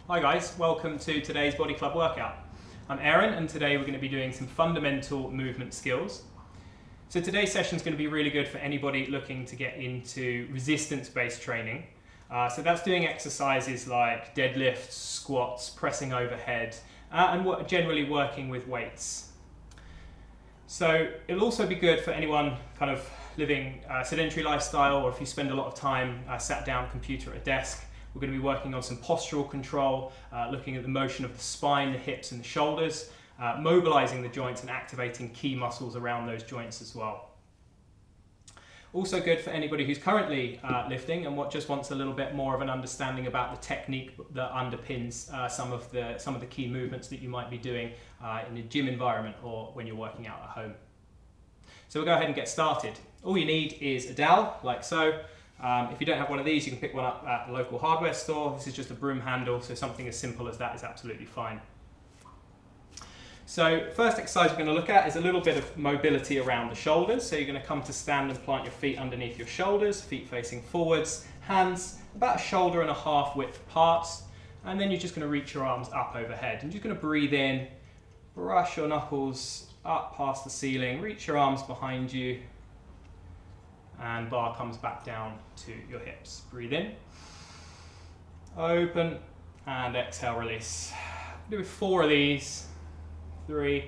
Hi guys, welcome to today's Body Club workout. I'm Aaron and today we're going to be doing some fundamental movement skills. So today's session is going to be really good for anybody looking to get into resistance-based training. So that's doing exercises like deadlifts, squats, pressing overhead, and generally working with weights. So it'll also be good for anyone kind of living a sedentary lifestyle, or if you spend a lot of time sat down at a computer at a desk. We're going to be working on some postural control, looking at the motion of the spine, the hips and the shoulders, mobilizing the joints and activating key muscles around those joints as well. Also good for anybody who's currently lifting and just wants a little bit more of an understanding about the technique that underpins some of the key movements that you might be doing in a gym environment or when you're working out at home. So we'll go ahead and get started. All you need is a dowel, like so. If you don't have one of these, you can pick one up at the local hardware store. This is just a broom handle, so something as simple as that is absolutely fine. So first exercise we're going to look at is a little bit of mobility around the shoulders. So you're going to come to stand and plant your feet underneath your shoulders, feet facing forwards, hands about a shoulder and a half width apart, and then you're just going to reach your arms up overhead. And you're just going to breathe in, brush your knuckles up past the ceiling, reach your arms behind you, and bar comes back down to your hips. Breathe in, open, and exhale, release. Do 4 of these, 3. You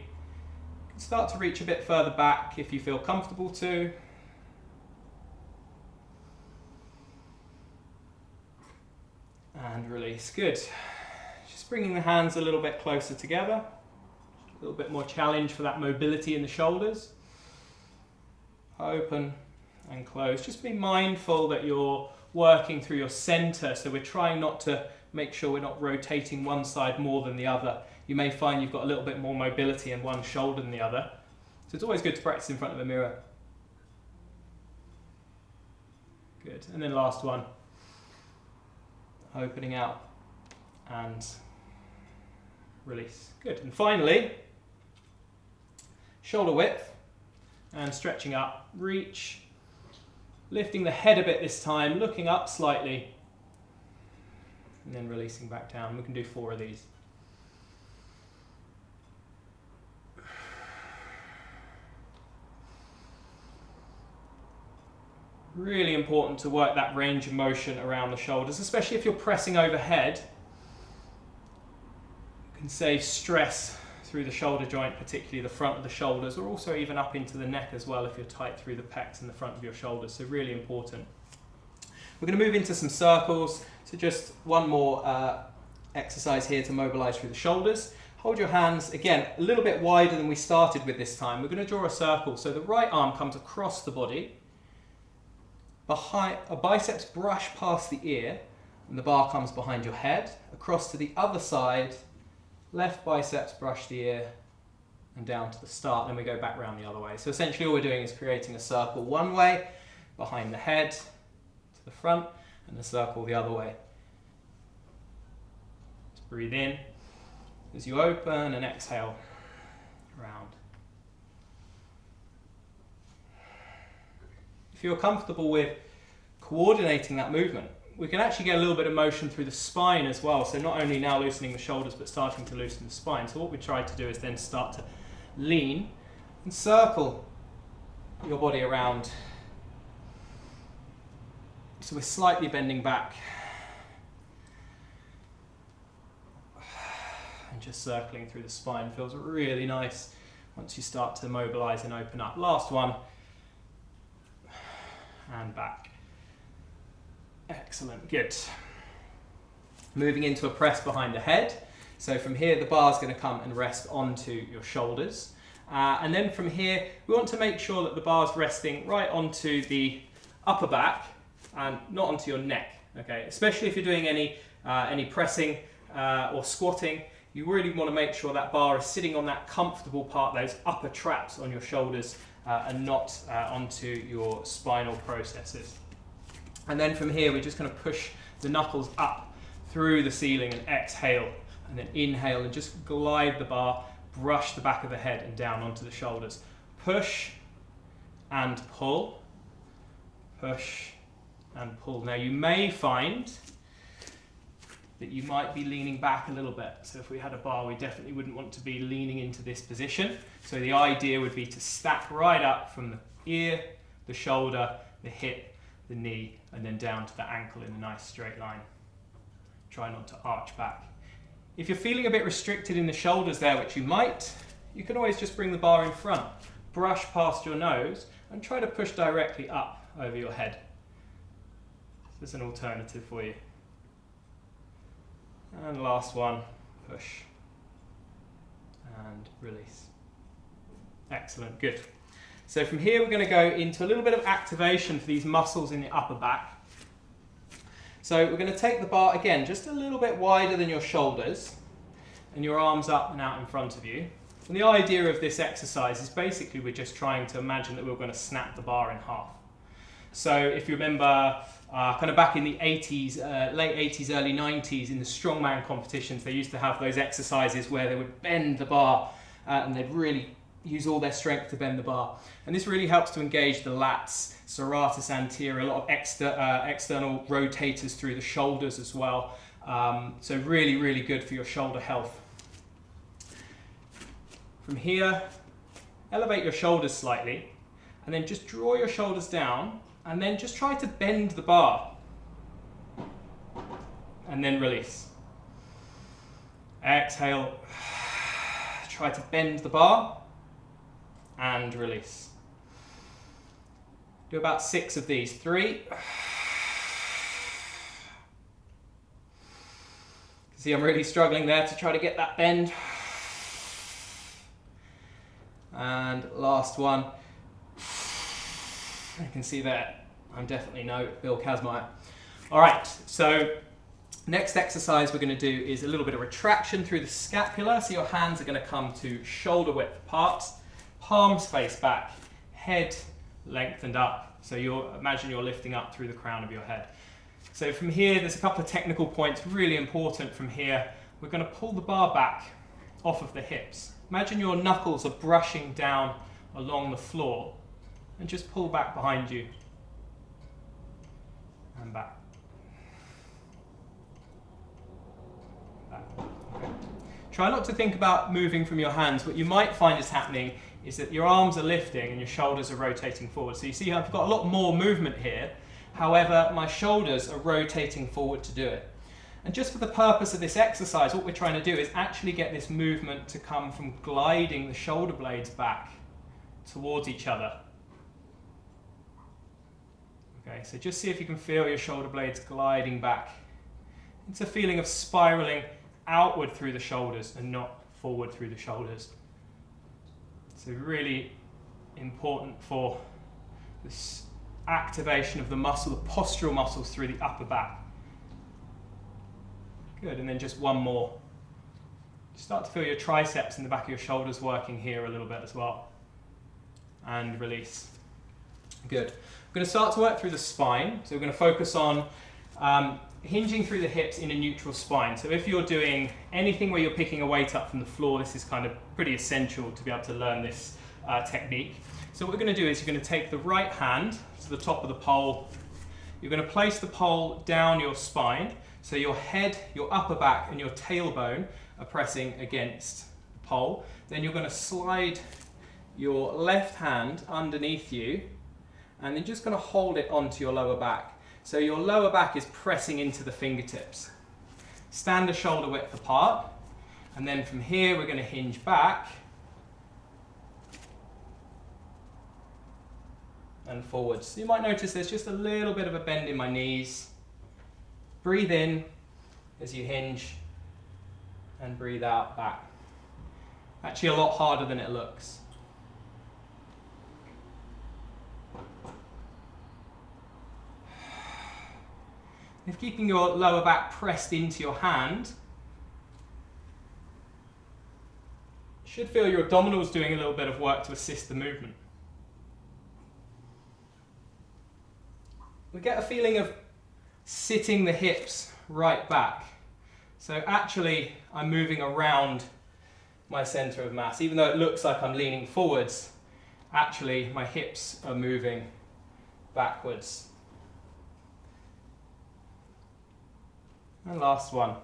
can start to reach a bit further back if you feel comfortable to. And release, good. Just bringing the hands a little bit closer together. A little bit more challenge for that mobility in the shoulders. Open and close. Just be mindful that you're working through your center, so we're trying not to make sure we're not rotating one side more than the other. You may find you've got a little bit more mobility in one shoulder than the other, so it's always good to practice in front of a mirror. Good, and then last one, opening out and release. Good, and finally, shoulder width and stretching up, reach, lifting the head a bit this time, looking up slightly, and then releasing back down. We can do 4 of these. Really important to work that range of motion around the shoulders, especially if you're pressing overhead. You can save stress through the shoulder joint, particularly the front of the shoulders, or also even up into the neck as well if you're tight through the pecs and the front of your shoulders, so really important. We're going to move into some circles, so just one more exercise here to mobilize through the shoulders. Hold your hands, again, a little bit wider than we started with this time. We're going to draw a circle, so the right arm comes across the body, behind, a biceps brush past the ear, and the bar comes behind your head, across to the other side. Left biceps brush the ear and down to the start, then we go back round the other way. So essentially all we're doing is creating a circle one way, behind the head, to the front, and a circle the other way. Let's breathe in as you open and exhale, round. If you're comfortable with coordinating that movement, we can actually get a little bit of motion through the spine as well. So not only now loosening the shoulders, but starting to loosen the spine. So what we try to do is then start to lean and circle your body around. So we're slightly bending back. And just circling through the spine feels really nice once you start to mobilize and open up. Last one. And back. Excellent, good. Moving into a press behind the head. So from here, the bar's going to come and rest onto your shoulders. And then from here, we want to make sure that the bar's resting right onto the upper back and not onto your neck. Okay, especially if you're doing any pressing or squatting, you really want to make sure that bar is sitting on that comfortable part, those upper traps on your shoulders, and not onto your spinal processes. And then from here, we're just going to push the knuckles up through the ceiling and exhale, and then inhale and just glide the bar, brush the back of the head and down onto the shoulders. Push and pull, push and pull. Now you may find that you might be leaning back a little bit. So if we had a bar, we definitely wouldn't want to be leaning into this position. So the idea would be to stack right up from the ear, the shoulder, the hip, the knee, and then down to the ankle in a nice straight line. Try not to arch back. If you're feeling a bit restricted in the shoulders there, which you might, you can always just bring the bar in front, brush past your nose, and try to push directly up over your head. This is an alternative for you. And last one, push and release. Excellent, good. So from here we're going to go into a little bit of activation for these muscles in the upper back. So we're going to take the bar again just a little bit wider than your shoulders and your arms up and out in front of you. And the idea of this exercise is basically we're just trying to imagine that we're going to snap the bar in half. So if you remember kind of back in the 80s, late 80s, early 90s, in the strongman competitions, they used to have those exercises where they would bend the bar and they'd really use all their strength to bend the bar. And this really helps to engage the lats, serratus anterior, a lot of external rotators through the shoulders as well. So really, really good for your shoulder health. From here, elevate your shoulders slightly and then just draw your shoulders down and then just try to bend the bar and then release. Exhale, try to bend the bar and release. Do about 6 of these. 3. See, I'm really struggling there to try to get that bend. And last one. You can see that I'm definitely no Bill Kazmaier. All right, so next exercise we're going to do is a little bit of retraction through the scapula. So your hands are going to come to shoulder width apart, palms face back, head lengthened up. So imagine you're lifting up through the crown of your head. So from here, there's a couple of technical points really important from here. We're going to pull the bar back off of the hips. Imagine your knuckles are brushing down along the floor. And just pull back behind you and back. Back. Okay. Try not to think about moving from your hands. What you might find is happening is that your arms are lifting and your shoulders are rotating forward. So you see I've got a lot more movement here. However, my shoulders are rotating forward to do it. And just for the purpose of this exercise, what we're trying to do is actually get this movement to come from gliding the shoulder blades back towards each other. Okay, so just see if you can feel your shoulder blades gliding back. It's a feeling of spiraling outward through the shoulders and not forward through the shoulders. So really important for this activation of the muscle, the postural muscles through the upper back. Good, and then just one more. Start to feel your triceps in the back of your shoulders working here a little bit as well. And release. Good. We're going to start to work through the spine. So we're going to focus on hinging through the hips in a neutral spine. So if you're doing anything where you're picking a weight up from the floor, this is kind of pretty essential to be able to learn this technique. So what we're going to do is you're going to take the right hand to the top of the pole. You're going to place the pole down your spine. So your head, your upper back, and your tailbone are pressing against the pole. Then you're going to slide your left hand underneath you, and then just going to hold it onto your lower back. So your lower back is pressing into the fingertips. Stand a shoulder width apart, and then from here we're going to hinge back and forwards. So you might notice there's just a little bit of a bend in my knees. Breathe in as you hinge and breathe out back. Actually a lot harder than it looks. If keeping your lower back pressed into your hand, you should feel your abdominals doing a little bit of work to assist the movement. We get a feeling of sitting the hips right back. So actually I'm moving around my center of mass. Even though it looks like I'm leaning forwards, actually my hips are moving backwards. And last one.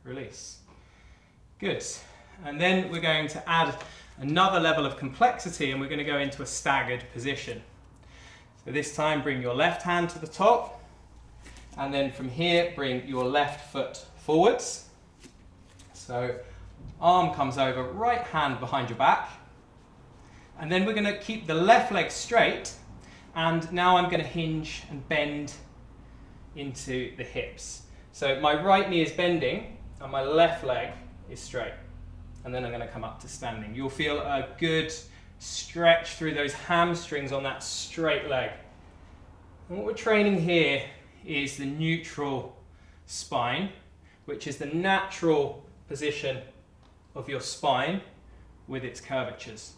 release. Good. And then we're going to add another level of complexity, and we're going to go into a staggered position. So this time bring your left hand to the top, and then from here bring your left foot forwards. So arm comes over, right hand behind your back, and then we're going to keep the left leg straight, and now I'm going to hinge and bend into the hips. So my right knee is bending and my left leg is straight, and then I'm going to come up to standing. You'll feel a good stretch through those hamstrings on that straight leg. And what we're training here is the neutral spine, which is the natural position of your spine with its curvatures.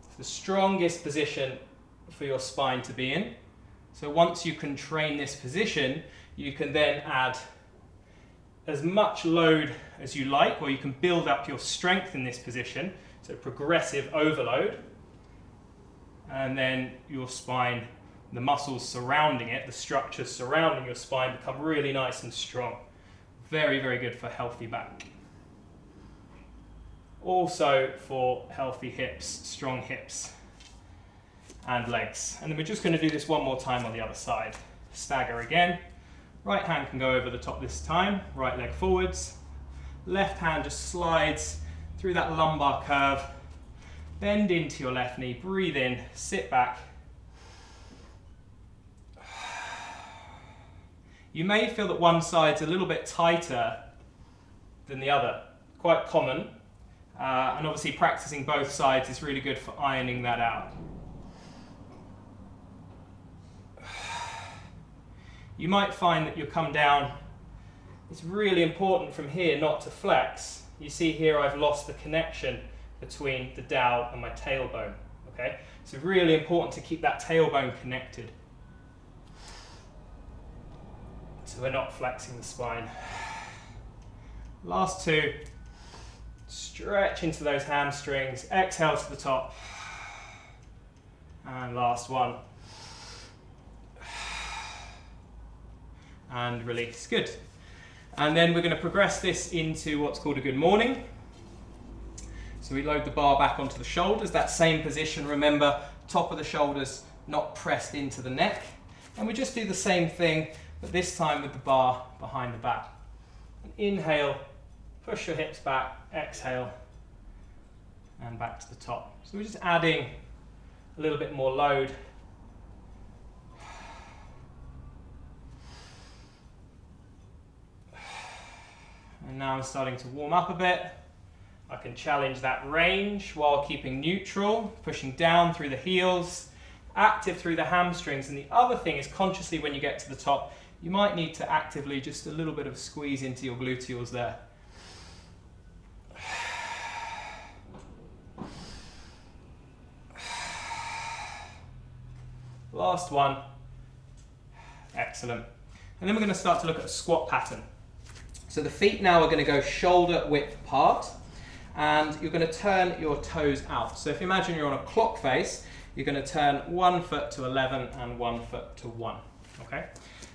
It's the strongest position for your spine to be in. So once you can train this position, you can then add as much load as you like, or you can build up your strength in this position, so progressive overload, and then your spine, the muscles surrounding it, the structures surrounding your spine become really nice and strong. Very, very good for healthy back. Also for healthy hips, strong hips and legs. And then we're just going to do this one more time on the other side. Stagger again. Right hand can go over the top this time, right leg forwards. Left hand just slides through that lumbar curve. Bend into your left knee, breathe in, sit back. You may feel that one side's a little bit tighter than the other. Quite common. And obviously practicing both sides is really good for ironing that out. You might find that you come down. It's really important from here not to flex. You see here I've lost the connection between the dowel and my tailbone. Okay? So really important to keep that tailbone connected, so we're not flexing the spine. Last two. Stretch into those hamstrings. Exhale to the top. And last one. And release. Good. And then we're going to progress this into what's called a good morning. So we load the bar back onto the shoulders. That same position, remember, top of the shoulders not pressed into the neck. And we just do the same thing, but this time with the bar behind the back. And inhale, push your hips back, exhale, and back to the top. So we're just adding a little bit more load. And now I'm starting to warm up a bit. I can challenge that range while keeping neutral, pushing down through the heels, active through the hamstrings. And the other thing is, consciously when you get to the top, you might need to actively just a little bit of squeeze into your gluteals there. Last one. Excellent. And then we're going to start to look at a squat pattern. So the feet now are going to go shoulder width apart, and you're going to turn your toes out. So if you imagine you're on a clock face, you're going to turn 1 foot to 11 and 1 foot to 1. Okay?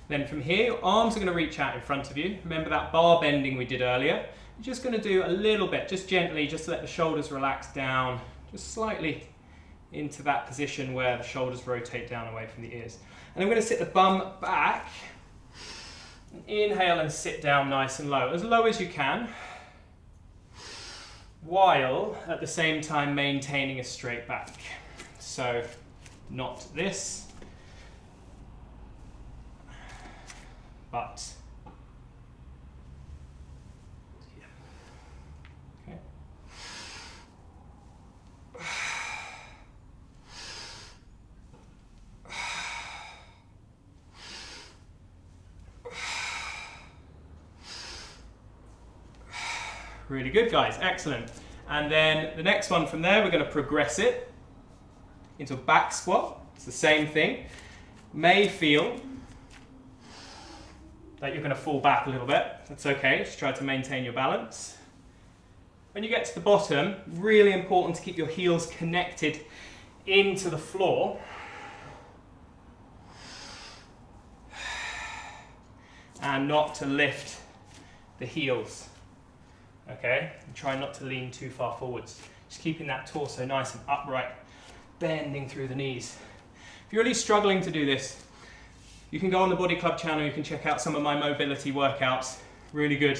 Then from here, your arms are going to reach out in front of you. Remember that bar bending we did earlier? You're just going to do a little bit, just gently, just to let the shoulders relax down, just slightly into that position where the shoulders rotate down away from the ears. And I'm going to sit the bum back. Inhale and sit down nice and low as you can, while at the same time maintaining a straight back. So not this, but yeah. Okay. Really good, guys. Excellent. And then the next one from there, we're going to progress it into a back squat. It's the same thing. May feel that you're going to fall back a little bit. That's okay. Just try to maintain your balance. When you get to the bottom, really important to keep your heels connected into the floor. And not to lift the heels. Okay, and try not to lean too far forwards. Just keeping that torso nice and upright, bending through the knees. If you're really struggling to do this, you can go on the Body Club channel, you can check out some of my mobility workouts. Really good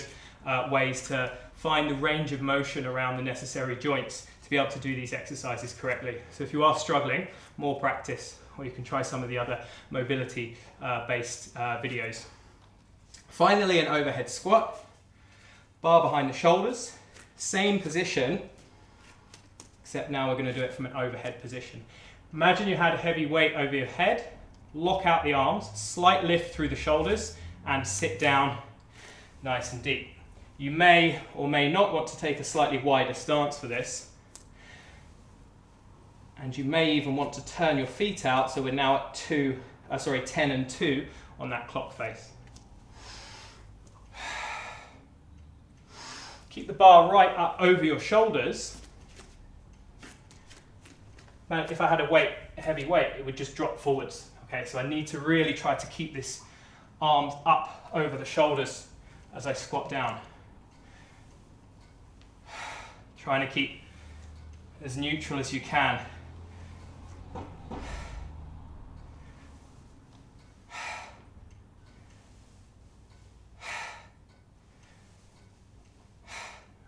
ways to find the range of motion around the necessary joints to be able to do these exercises correctly. So if you are struggling, more practice, or you can try some of the other mobility based videos. Finally, an overhead squat. Bar behind the shoulders, same position, except now we're going to do it from an overhead position. Imagine you had a heavy weight over your head, lock out the arms, slight lift through the shoulders, and sit down nice and deep. You may or may not want to take a slightly wider stance for this, and you may even want to turn your feet out, so we're now at 10 and 2 on that clock face. Keep the bar right up over your shoulders. Man, if I had a heavy weight, it would just drop forwards. Okay, so I need to really try to keep this arms up over the shoulders as I squat down. Trying to keep as neutral as you can.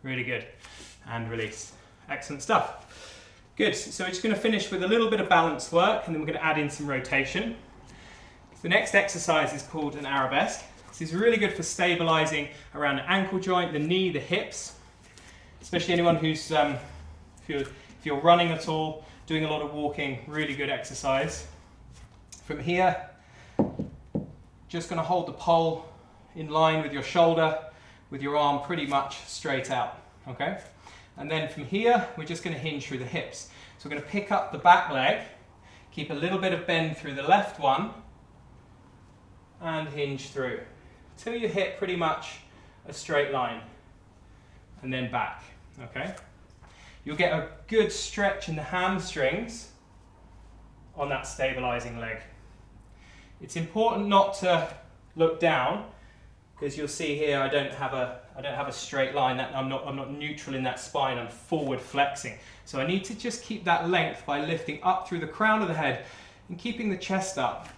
Really good. And release. Excellent stuff. Good. So we're just going to finish with a little bit of balance work, and then we're going to add in some rotation. The next exercise is called an arabesque. This is really good for stabilizing around the ankle joint, the knee, the hips, especially anyone who's, if you're running at all, doing a lot of walking, really good exercise. From here, just going to hold the pole in line with your shoulder, with your arm pretty much straight out, okay? And then from here, we're just going to hinge through the hips. So we're going to pick up the back leg, keep a little bit of bend through the left one, and hinge through till you hit pretty much a straight line, and then back, okay? You'll get a good stretch in the hamstrings on that stabilizing leg. It's important not to look down, because you'll see here I don't have a straight line. I'm not neutral in that spine. I'm forward flexing. So I need to just keep that length by lifting up through the crown of the head and keeping the chest up.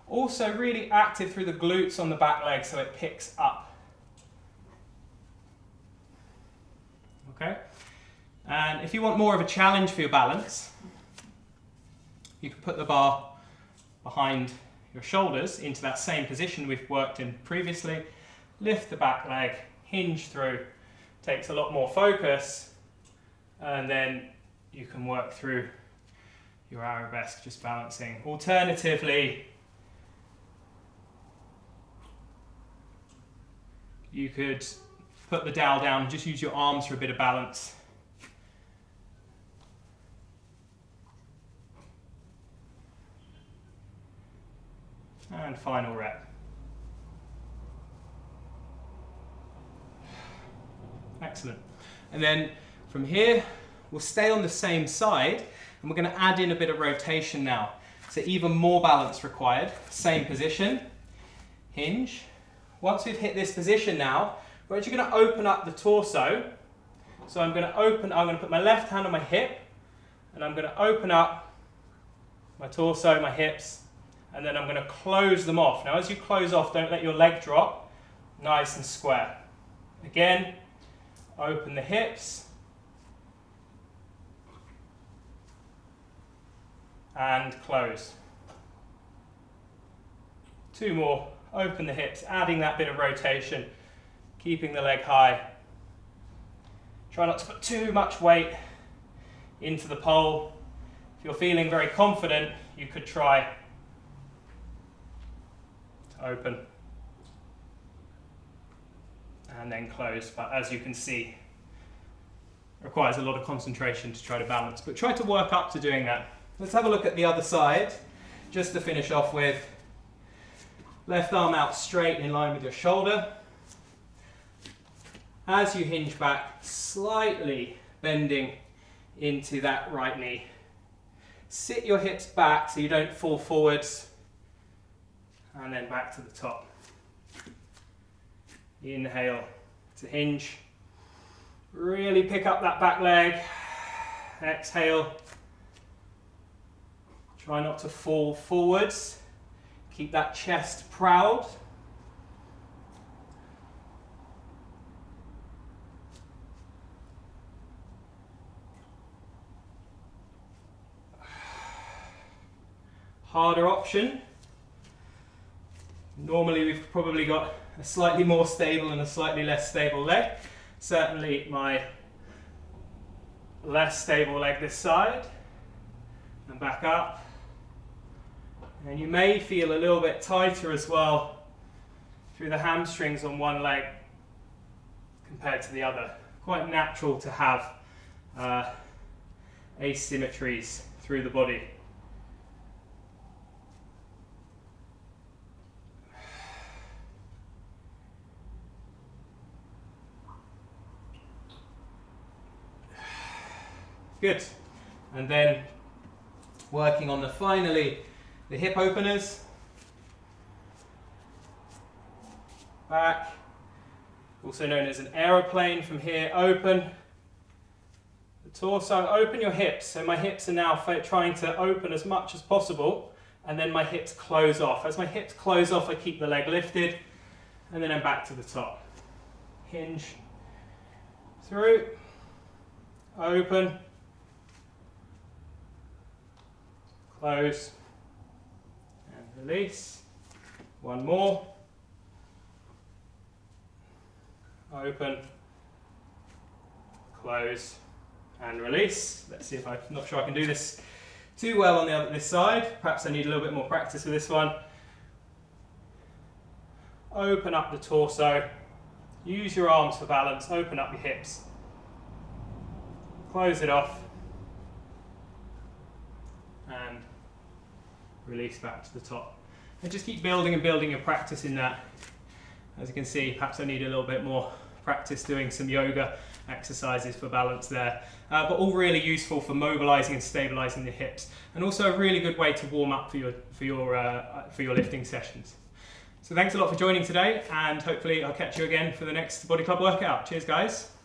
Also really active through the glutes on the back leg so it picks up. Okay? And if you want more of a challenge for your balance, you can put the bar behind your shoulders into that same position we've worked in previously. Lift the back leg, hinge through, takes a lot more focus, and then you can work through your arabesque, just balancing. Alternatively, you could put the dowel down and just use your arms for a bit of balance. And final rep. Excellent. And then from here, we'll stay on the same side, and we're going to add in a bit of rotation now. So even more balance required. Same position, hinge. Once we've hit this position now, we're actually going to open up the torso. So I'm going to put my left hand on my hip, and I'm going to open up my torso, my hips, and then I'm going to close them off. Now as you close off, don't let your leg drop. Nice and square. Again, open the hips. And close. Two more. Open the hips, adding that bit of rotation, keeping the leg high. Try not to put too much weight into the pole. If you're feeling very confident, you could try to open and then close, but as you can see, it requires a lot of concentration to try to balance, but try to work up to doing that. Let's have a look at the other side, just to finish off with. Left arm out straight in line with your shoulder. As you hinge back, slightly bending into that right knee. Sit your hips back so you don't fall forwards, and then back to the top. Inhale to hinge. Really pick up that back leg. Exhale. Try not to fall forwards. Keep that chest proud. Harder option. Normally we've probably got a slightly more stable and a slightly less stable leg. Certainly my less stable leg this side. And back up. And you may feel a little bit tighter as well through the hamstrings on one leg compared to the other. Quite natural to have asymmetries through the body. Good. And then working on finally the hip openers. Back. Also known as an aeroplane from here. Open the torso. Open your hips. So my hips are now trying to open as much as possible, and then my hips close off. As my hips close off, I keep the leg lifted, and then I'm back to the top. Hinge through. Open. Close and release. One more. Open, close and release. Let's see if I'm not sure I can do this too well on this side. Perhaps I need a little bit more practice with this one. Open up the torso. Use your arms for balance. Open up your hips. Close it off. And release back to the top. And just keep building and building your practice in that. As you can see, perhaps I need a little bit more practice doing some yoga exercises for balance there. But all really useful for mobilizing and stabilizing the hips. And also a really good way to warm up for your lifting sessions. So thanks a lot for joining today, and hopefully I'll catch you again for the next Body Club workout. Cheers guys.